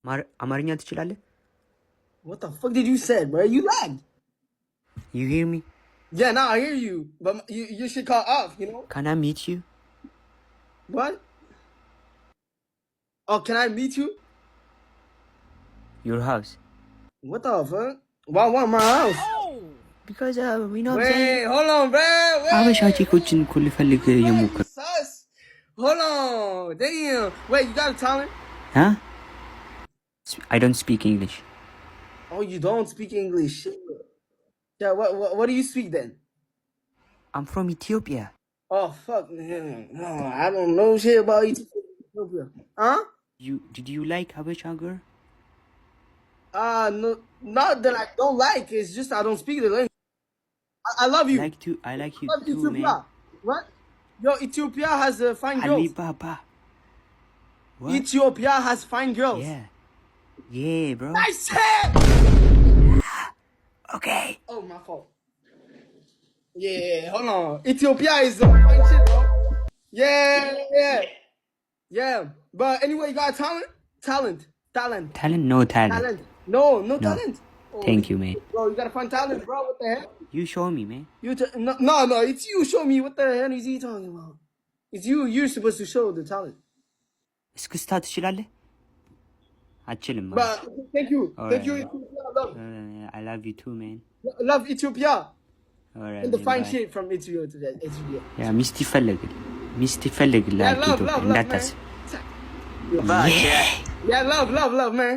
አማርኛ ትችላለህ? What the fuck did you say, bro? You lagged. You hear me? Yeah, now I hear you. But you should call off, you know? Can I meet you? What? Oh, can I meet you? Your house. What the fuck? Why want my house? Because we know what I'm saying. Wait, hold on, bro. Wait. አበሻ ቺኮችን እኮ ልፈልግ Bro, you የሞከር sus. Hold on. Damn. Wait, you got a talent? Huh? I don't speak English. Oh, you don't speak English. Shit. Yeah, what do you speak then? I'm from Ethiopia. Oh, fuck. Man. No, I don't know shit about Ethiopia. Huh? Did you like Habesha girl? No, not that I don't like. It's just I don't speak the language. I love you. I like you love too, Ethiopia. man. What? Yo, Ethiopia has fine girls. Alibaba. What? Ethiopia has fine girls. Yeah. Yeah, bro. Nice hit! Okay. Oh, my fault. Yeah, hold on. Ethiopia is fine shit, bro. Yeah. But anyway, you got talent? Talent. Talent? No talent. No No. talent. Oh, Thank you, man. Bro, you gotta find talent, bro. What the heck? You show me, man. No, it's you. Show me. What the hell is he talking about? It's you. You're supposed to show the talent. እስክስታ ትችላለህ? አችልም። But thank you. All Thank right. you, Ethiopia. I love you too, man. Love Ethiopia. All right. And the man, fine bye. shit from Ethiopia. ያ ሚስት ይፈልግል Yeah, love, እንዳታስብ man. Yeah, love, man.